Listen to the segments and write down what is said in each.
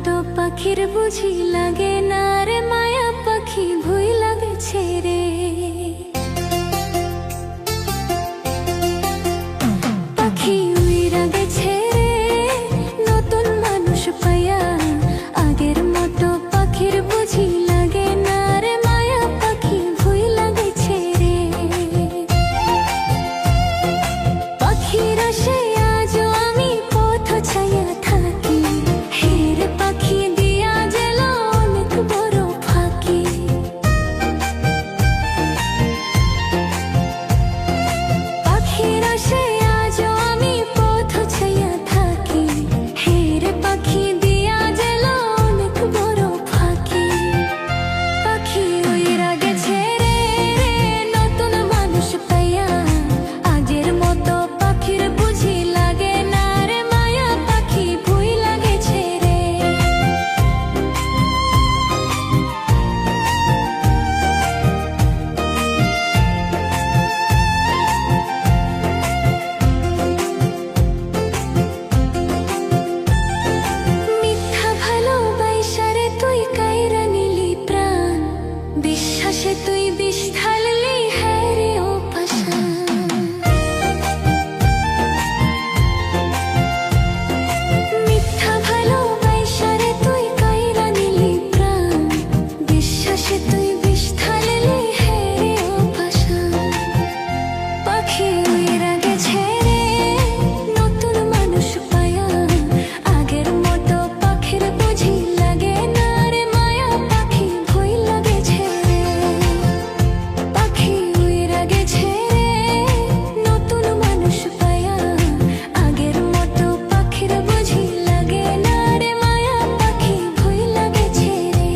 মতো পাখির বুঝি লাগে না রে মায়া পাখি ভুই লাগেছে রে। পাখি উইরা গেছে রে নতুন মানুষ পায়া, আগের মতো পাখির বুঝি লাগে না রে মায়া পাখি ভুই লাগেছে রে। পাখির আশে আজও আমি পথ ছায়া থাকি, হের পাখি দিয়া গেল অনেক বড় ফাঁকি। পাখির আশে আজও আমি পথ ছায়া থাকি, হের পাখি দিয়া গেল অনেক বড় ফাঁকি। পাখি উইরা গেছে রে নতুন মানুষ পাইয়া, আগের মতো পাখির বুঝি লাগে না রে মায়া পাখি ভুই লাগেছে রে। মিথ্যা ভালোবাসারে তুই কাইরা নিলি প্রাণ, বিশ্বাসে তুই বিষ ঢাললি হ্যাঁ রে ও পাষাণ। মিথ্যা ভালোবাসারে তুই কাইরা নিলি প্রাণ, বিশ্বাসে তুই বিষ ঢাললি হ্যাঁ রে ও পাষাণ। পাখি উইরা গেছে রে নতুন মানুষ পায়া, আগের মতো পাখির বুঝি লাগে না রে মায়া পাখি ভুই লাগেছে রে। পাখি উইরা গেছে রে নতুন মানুষ পায়া, আগের মতো পাখির বুঝি লাগে না রে মায়া পাখি ভুই লাগেছে রে।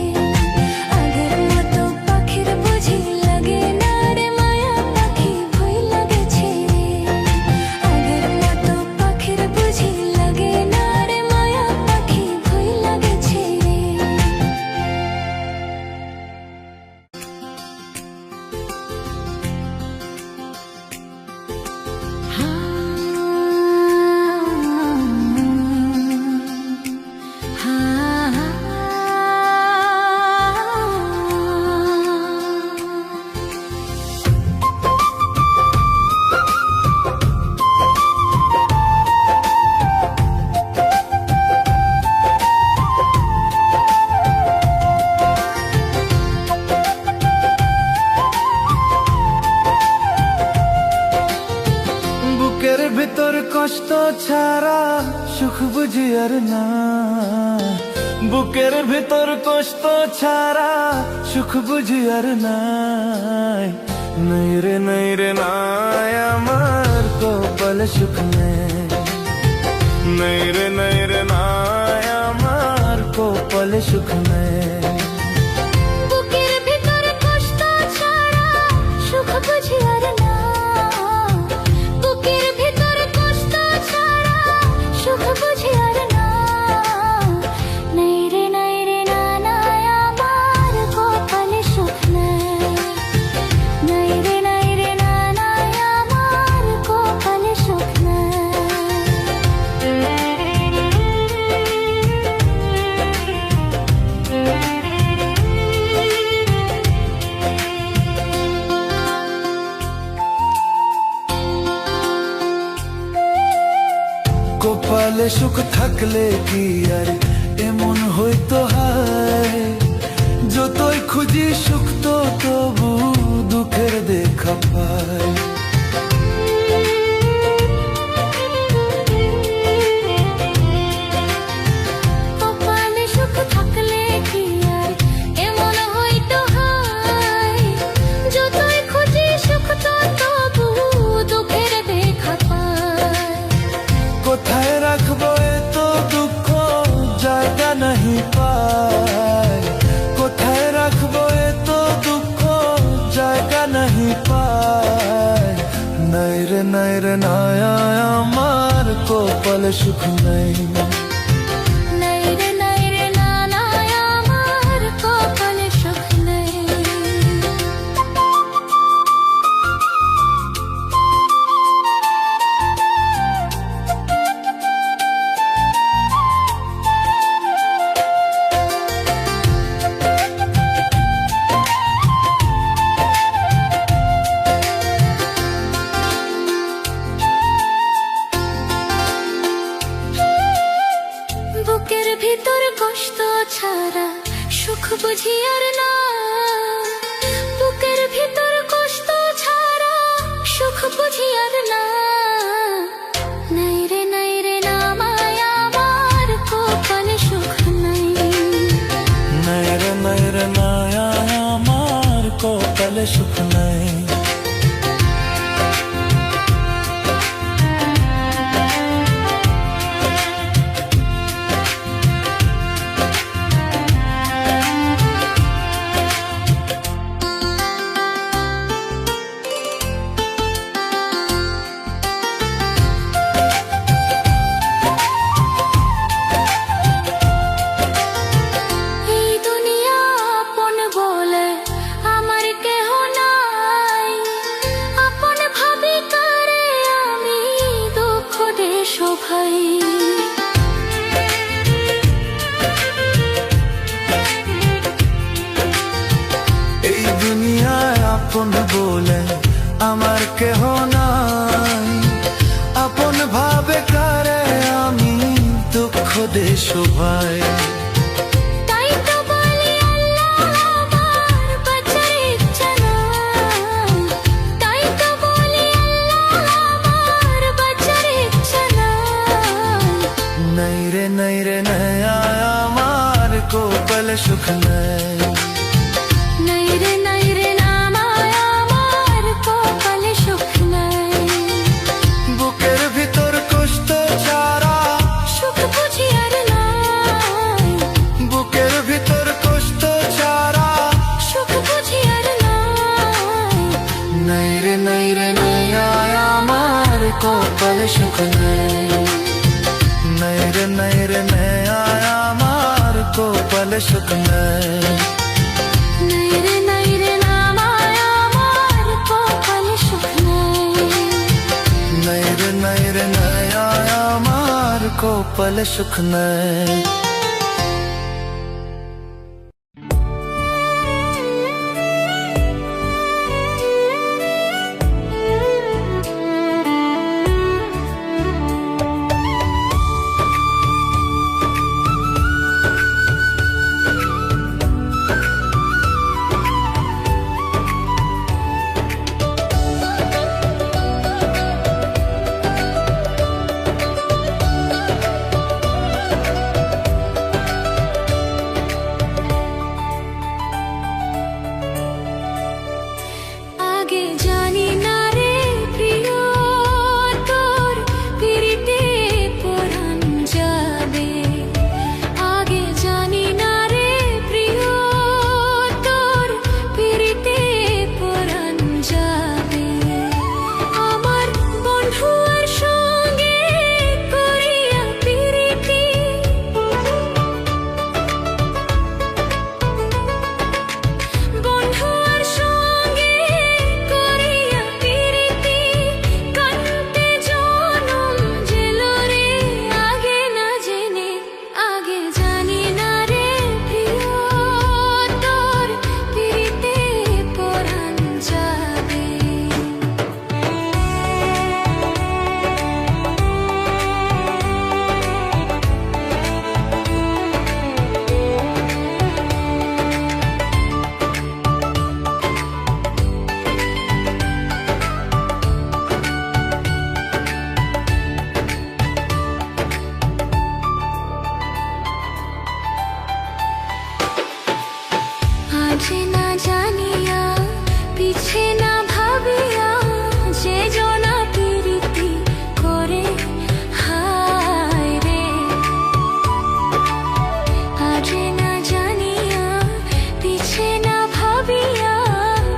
আগের মতো পাখির বুঝি লাগে না রে মায়া পাখি ভুই লাগেছে রে। আগের মতো পাখির বুঝি লাগে না রে মায়া পাখি ভুই লাগেছে রে। বুকের ভিতর কষ্ট ছাড়া সুখ বুঝি আর না, বুকের ভিতর কষ্ট ছাড়া সুখ বুঝি আর নাই। নাই রে নাই আমার কপালে সুখ নেই, নাই রে নাই আমার কপালে সুখ নেই। বুকের ভিতর কষ্ট ছাড়া সুখ বুঝি আর না, বুকের ভিতর কষ্ট ছাড়া সুখ বুঝি আর না। নাই রে না আমার কপালে সুখ নাই, নাই রে না আমার কপালে সুখ কপালে সুখ থাকলে কি আর এমন হইতো হায়, যতই খুঁজি সুখ তো তবু দুঃখের দেখা পায়। কপালে সুখ থাকলে কি আর এমন হইতো হায়, যতই খুঁজি সুখ তো তবু দুঃখের দেখা পায়। কোথায় রাখবো এত দুঃখ জায়গা নাহি পায়, কোথায় রাখবো এত দুঃখ জায়গা নাহি পায়। নাই রে নাই আমার কপালে সুখ নাই, নাই রে না আমার কপালে সুখ নাই। বুঝি আর না, বুকের ভিতর কষ্ট ছাড়া সুখ বুঝি আর না। নাই রে না মায়া আমার কপালে সুখ নাই। নাই রে মায়া আমার কপালে সুখ নাই। এই দুনিয়া আপন বলে আমার কেহ নাই, আপন ভাবি কারে আমি দুঃখ দে সবাই। এই দুনিয়ায় আপন বলে আমার কেহ নাই, আপন ভাবে কারে আমি দুঃখ দেশ ভাই। তাই তো বলি আল্লাহ আমার বাঁচার ইচ্ছা নাই, তাই তো বলি আল্লাহ আমার বাঁচার ইচ্ছা নাই। নাই রে নয়া আমার কপালে সুখ নাই। নাই রে না মায়া আমার কপালে সুখ নাই। বুকের ভিতর কষ্ট ছাড়া সুখ বুঝি আর নাই, বুকের ভিতর কষ্ট ছাড়া সুখ বুঝি আর নাই। নাই রে নয়া আমার কপালে সুখ নাই। নাই রে নয়া আমার কপালে সুখ নাই। নাই রে না মায়া আমার কপালে সুখ নাই। নাই রে নয়া আমার কপালে সুখ নাই। আগে জানি না রে প্রিয় তোর পিরিতে পরাণ যাবে, আগে জানি না রে প্রিয় তোর পিরিতে পরাণ যাবে। আমার বন্ধু আর সঙ্গে করিয়া পিরিতি, বন্ধু আর সঙ্গে করিয়া পিরিতি, কান্তে জনম জেল রে আগে না জেনে। আগে জানি না রে প্রিয় তোর পিরিতে পরাণ যাবে। আজ না জানিয়া পিছে না ভাবিয়া যে জনা পিরিতি করে হায় রে। আজ না জানিয়া পিছে না ভাবিয়া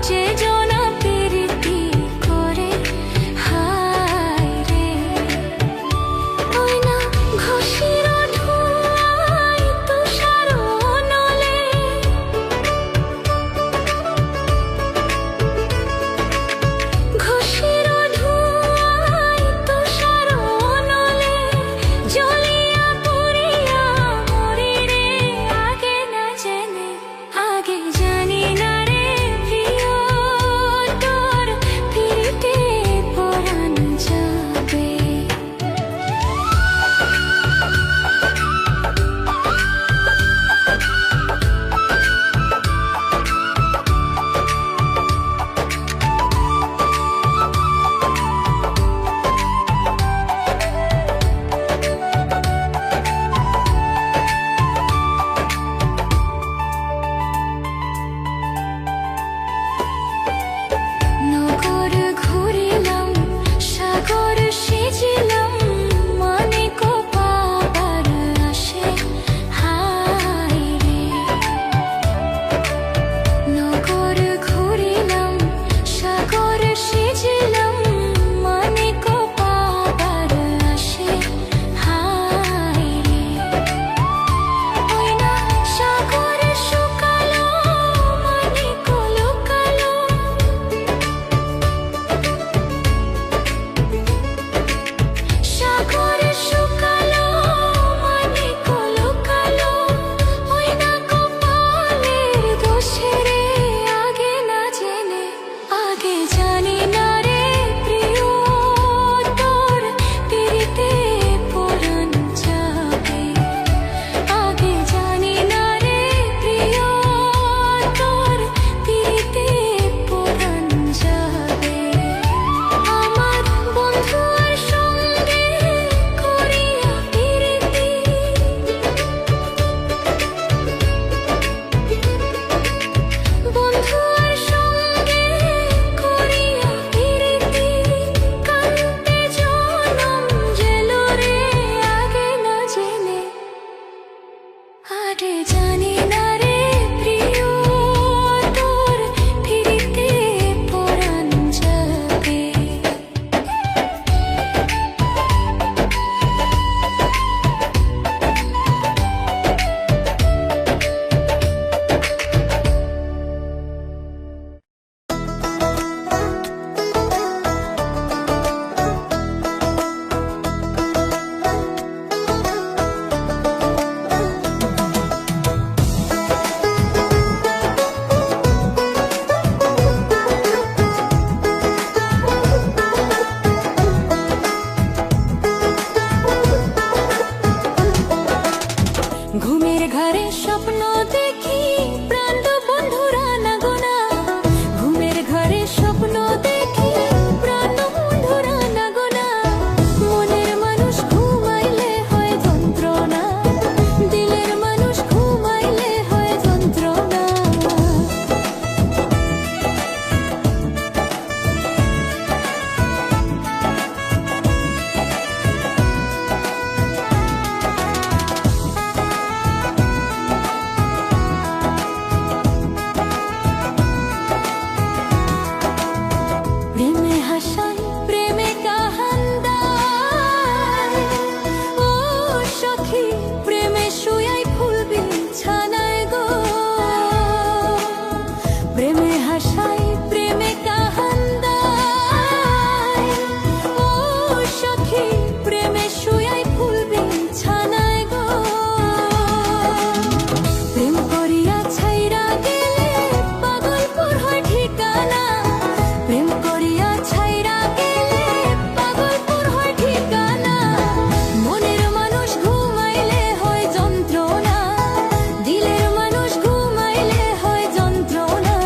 যে জনা পিরিতি করে হায় রে। ওই না ঘষির ধোঁয়ায় তুষার নলে, কাটে জানি না রে প্রিয়, তোর ফিরিতে পরাণ যাবে। ঘুমের ঘরে স্বপ্ন দেখি প্রাণ বন্ধুরা না গোনা, ঘুমের ঘরে স্বপ্ন দেখি প্রাণ বন্ধুরা না গোনা। মনের মানুষ ঘুমাইলে হয় যন্ত্রণা, দিলের মানুষ ঘুমাইলে হয় যন্ত্রণা। প্রেমে হাসান প্রেমে কাহান্দায়, ও সখী প্রেমে শুয়াই ফুল বিছানায় গো। প্রেমে হাসাই প্রেমে কাহান্দায়, ও সখী প্রেমে শুয়াই ফুল বিছানায় গো। প্রেম করিয়া ছাইরা গেলে পাগলপুর হয় ঠিকানা, প্রেম করিয়া ছাইরা গেলে পাগলপুর হয় ঠিকানা। মনের মানুষ ঘুমাইলে হয় যন্ত্রণা, দিলের মানুষ ঘুমাইলে হয় যন্ত্রণা।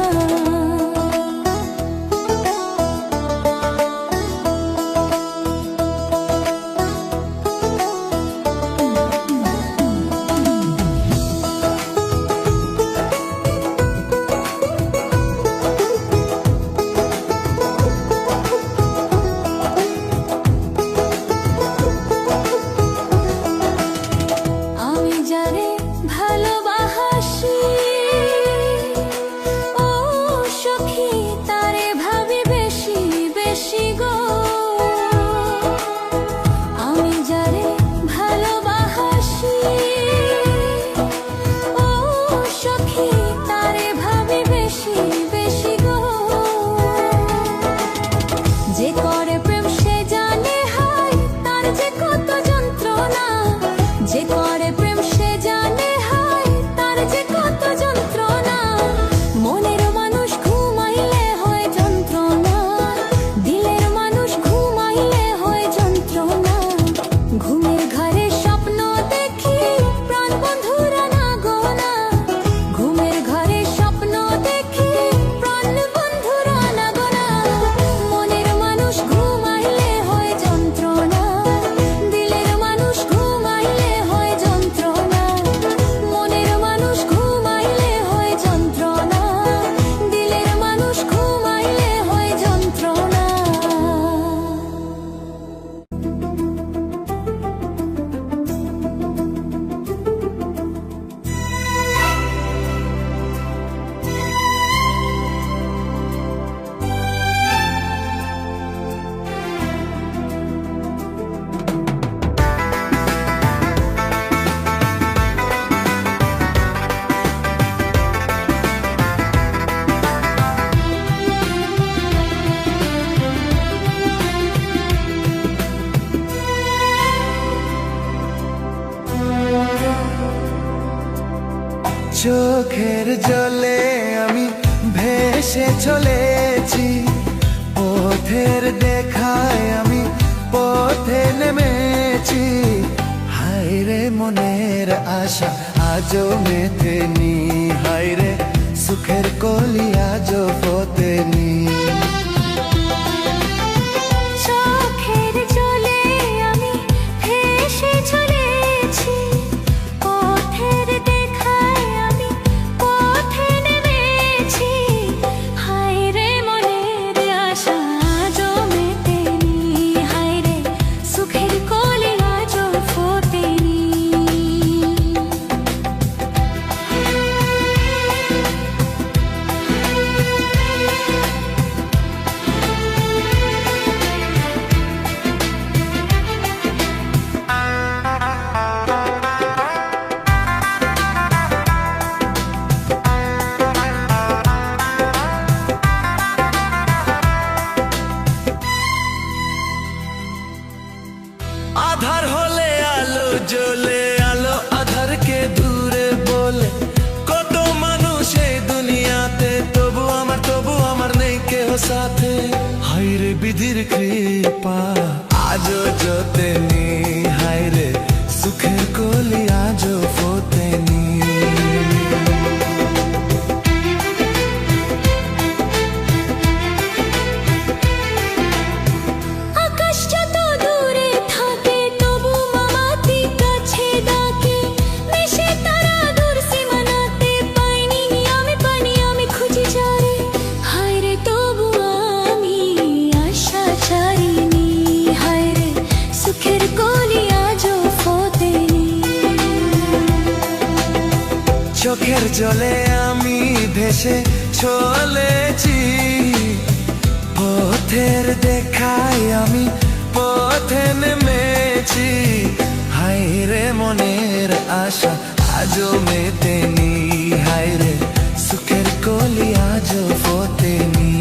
আমি যারে ভালোবাসি, ও সখী তারে ভাবি বেশি বেশি গো। আমি যারে ভালোবাসি, ও সখী তারে ভাবি বেশি বেশি গো। যে করে প্রেম সে জানে হায় তার যে কত যন্ত্রণা, যে করে প্রেম সে জানে হায় তার যে কত যন্ত্রণা। মনের মানুষ ঘুমাইলে হয় যন্ত্রণা, দিলের মানুষ ঘুমাইলে হয় যন্ত্রণা। ঘুমের ঘরে স্বপ্ন দেখি প্রাণ বন্ধুরা না গোনা, ঘুমের ঘরে স্বপ্ন দেখি প্রাণ বন্ধুরা না গোনা। মনের মানুষ ঘুমাইলে হয় যন্ত্রণা, দিলের মানুষ ঘুমাইলে হয় যন্ত্রণা। মনের মানুষ ঘুমাইলে হয় যন্ত্রণা, দিলের মানুষ ঘুমাইলে হয় যন্ত্রণা। চোখের জলে আমি ভেসে চলেছি, পথের দেখায় আমি পথে নেমেছি। হায় রে মনের আশা আজও মেতেনি, হায় রে সুখের কলি আজও ফোটেনি। চোখের জলে আমি ভেসে চলেছি, পথের দেখায় আমি পথে নেমেছি। হায় রে মনের আশা আজও মেটেনি, হায় রে সুখের কলি আজও ফোটেনি। বিধির কৃপা আজও যতেনি, হায় রে সুখের কলি আজও ফোতেনি। আকাশ যত দূরে থাকে তবু মামাতি কাছে ডাকে, মিশে তারা দূর সীমানাতে পাইনি আমি পানি আমি খুঁজি যারে, হায় রে তবু আমি আশা ছাড়িনি, হায় রে সুখের কলি আজও ফোতেনি। চোখের জলে আমি ভেসে চলেছি, পথের দেখায় আমি পথে নেমেছি, হায় রে মনের আশা আজও মেটেনি, হায় রে সুখের কলি আজও ফোতেনি।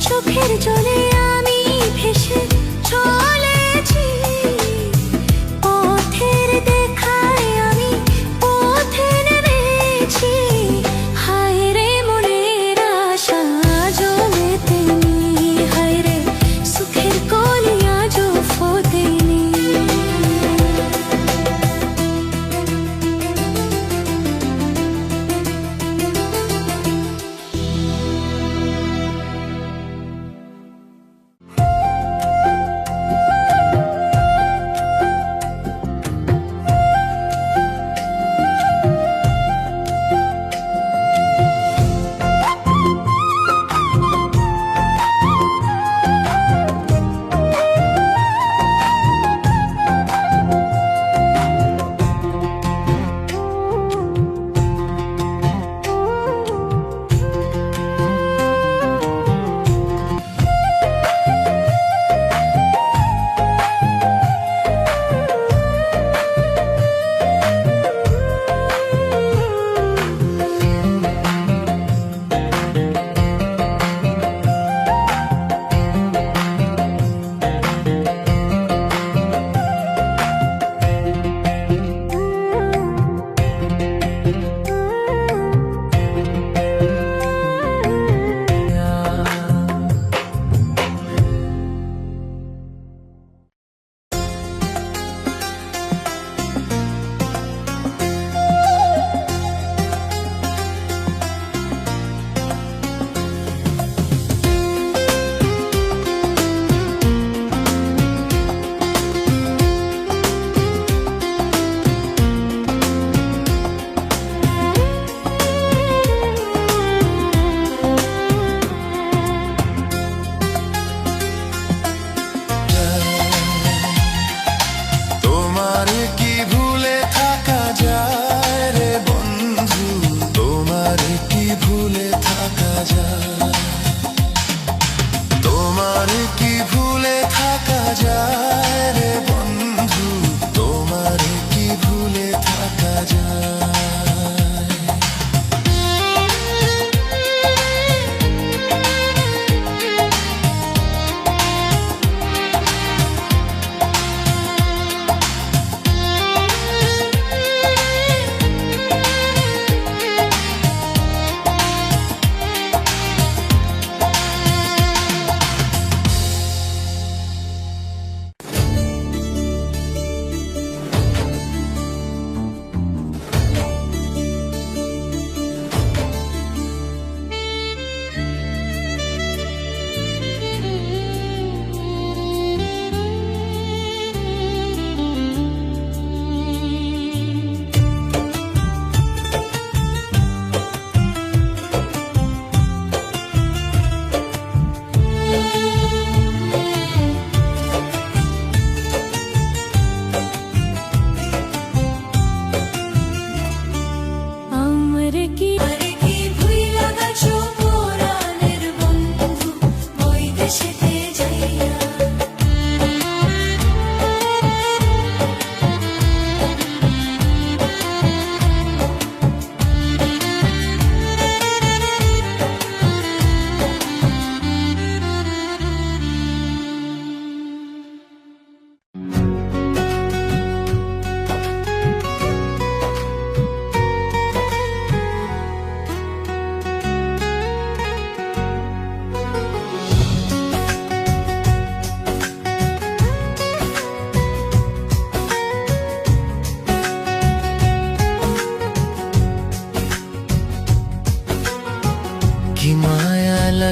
চোখের জলে আমি ভেসে চলেছি, পথের দেখায় আমি পথে নেমেছি, হায় রে মনের আশা আজও মেটেনি, হায় রে সুখের কলি আজও ফোতেনি।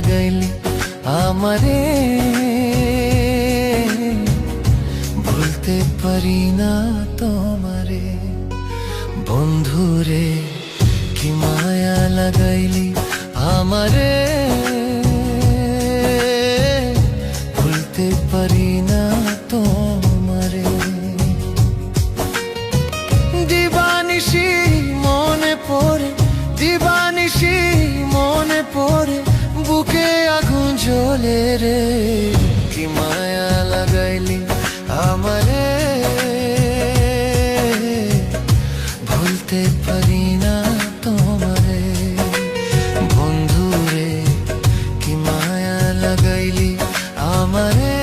লাগাইলি আমারে, ভুলতে পারি না তোমারে। বন্ধুরে কি মায়া লাগাইলি আমারে, ভুলতে পারি না তোমারে। দিবানিশি মনে পড়ে, দিবানিশি মনে পড়ে, বুকে আগুন জ্বলে রে। কি মায়া লাগাইলি আমারে, ভুলতে পারি না তোমারে। বন্ধুরে কি মায়া লাগাইলি আমারে,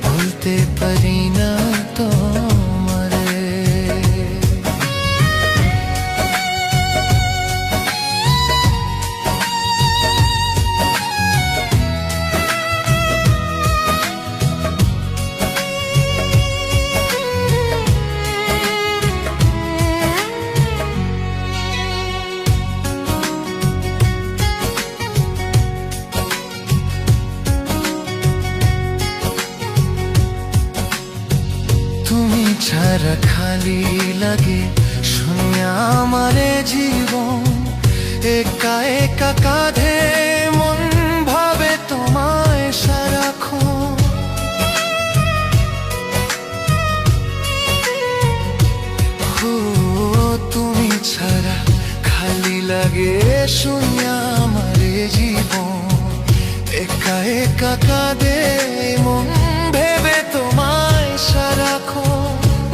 ভুলতে পারি না তোমারে। তুমি ছাড়া খালি লাগে শূন্য আমারে জীবন, একা একা কাঁধে মন ভাবে তোমায় সারাক্ষণ। ও তুমি ছাড়া খালি লাগে শূন্য আমারে জীবন, একা একা কাঁধে মন ভেবে তোমায় সারাক্ষণ।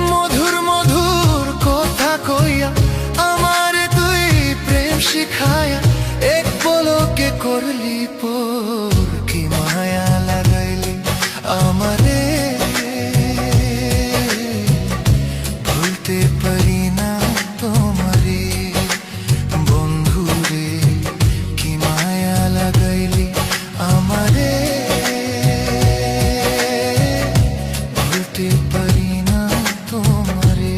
মধুর মধুর কথা কইয়া আমারে তুই প্রেম শিখায়া, এক পলকে করলি পর। কি মায়া লাগাইলি আমারে, ভুলতে পারি না তোমারে। বন্ধুরে কি মায়া লাগাইলি আমারে, ভুলতে পারি না তোমারে।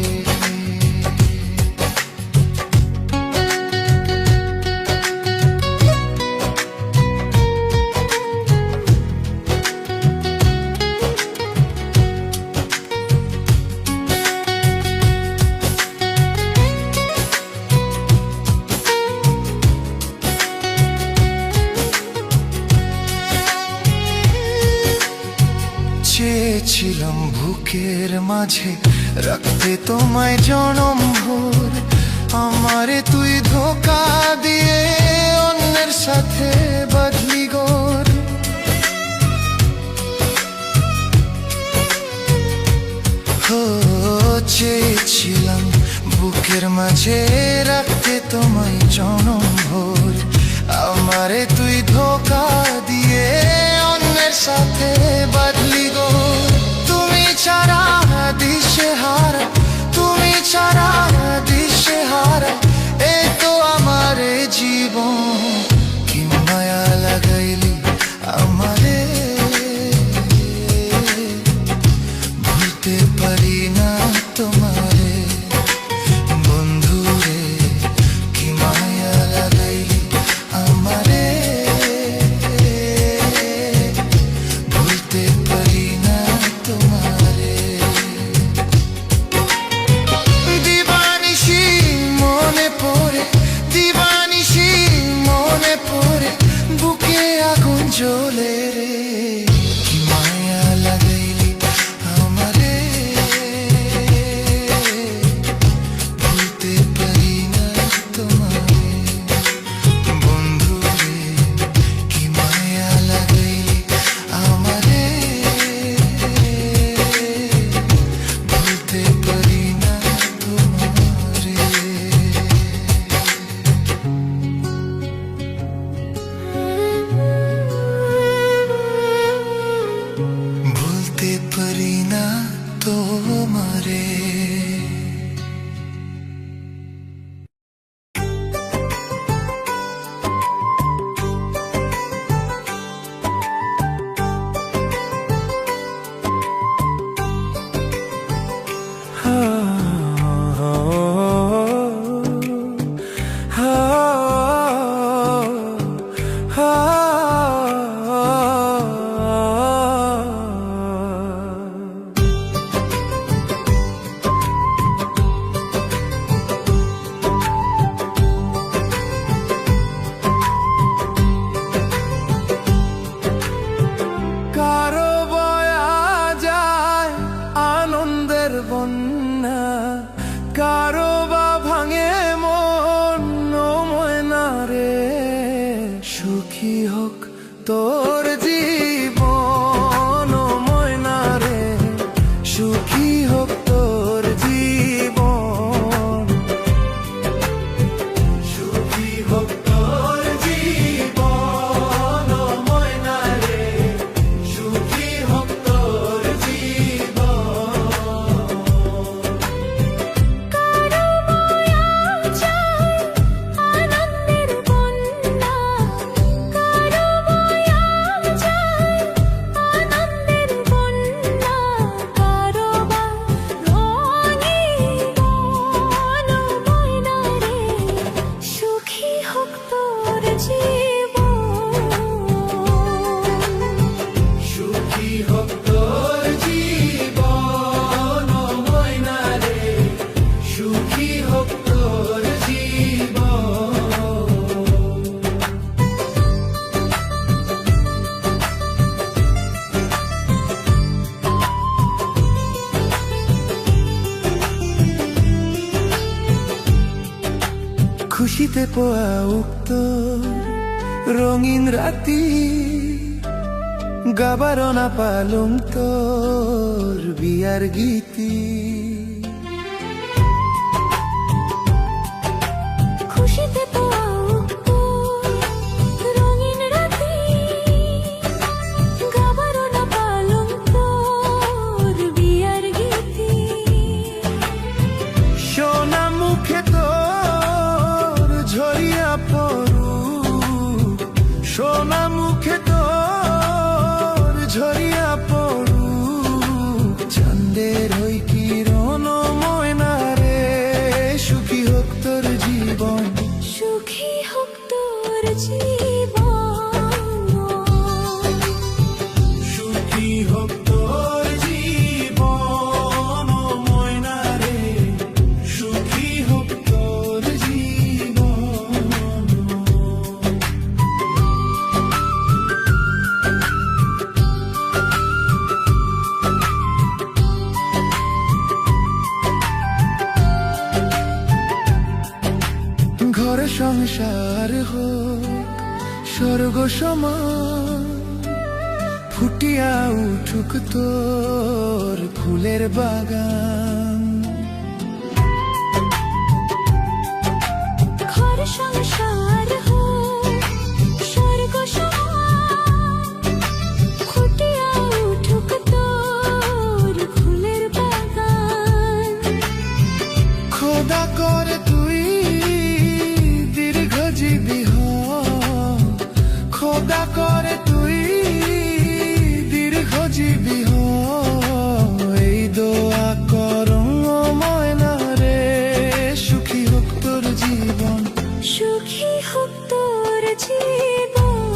চেয়েছিলাম বুকের মাঝে রাখতে তোমায় জনম ভোর, আমারে তুই ধোঁকা দিয়ে অন্যের সাথে বাঁধলি গোর। ও চেয়েছিলাম বুকের মাঝে রাখতে তোমায় জনম ভোর, আমারে তুই ধোঁকা দিয়ে অন্যের সাথে বাঁধলি গোর। তুমি ছাড়া দিশেহারা, তুমি ছাড়া দিশেহারা, এই তো আমার জীবন। কি মায়া লাগাইলি আমারে, ভুলতে পারি না তোমারে। বন্ধুরে কি মায়া লাগাইলি আমারে, ভুলতে পারি না তোমারে। না, কারো বা ভাঙে মন ও ময়না রে। সুখী হোক তোর জীবন ও ময়না রে, সুখী হোক তোর জীবন, সুখী হোক তোর জীবন ও ময়না রে, সুখী হোক তোর জীবন। কারো মায়া চাই আনন্দের বন্যা, কারো মায়া চাই আনন্দের বন্যা, কারো বা রঙিন মন ও ময়না রে, সুখী হোক তোর জীবন, সুখী হোক তোর জীবন ও ময়না রে, সুখী হোক তোর জীবন। খুশিতে পোয়া উক্ত রঙিন রাতি, গাবার না পালুম তোর বিয়ার গীতি। খুশিতে পাওয়া রঙিন রাতি, গাবারো না পালুম তোর বিয়ার গীতি। সোনা মুখে তোর ঝরিয়া পড়ু, সোনা মুখে তোর ঝরিয়া পড়ু, চাঁদের হই কিরণ ময়না রে, সুখী হোক তোর জীবন, সুখী হোক তোর জীবন, সুখী হোক তোর জীবন ও ময়না রে, সুখী হোক তোর জীবন। ঘর সংসার হোক স্বর্গ সমান, ফুটিয়া উঠুক তোর ফুলের বাগান। ঘর সংসার হোক স্বর্গ সমান, ফুটিয়া উঠুক তোর ফুলের বাগান। খোদা করে তুই দীর্ঘজীবী হ, খোদা করে তুই দীর্ঘজীবী হ, এই দোয়া করো ময়না রে, সুখী হোক তোর জীবন, সুখী হোক তোর জীবন,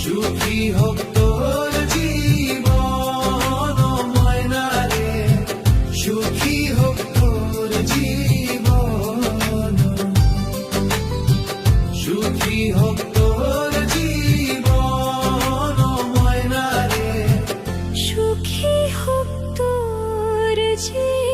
সুখী হোক তোর জীবন ও ময়না রে, সুখী হোক তোর জীবন, সুখী হোক তোর জীবন ও ময়না রে, সুখী হোক তোর জীবন।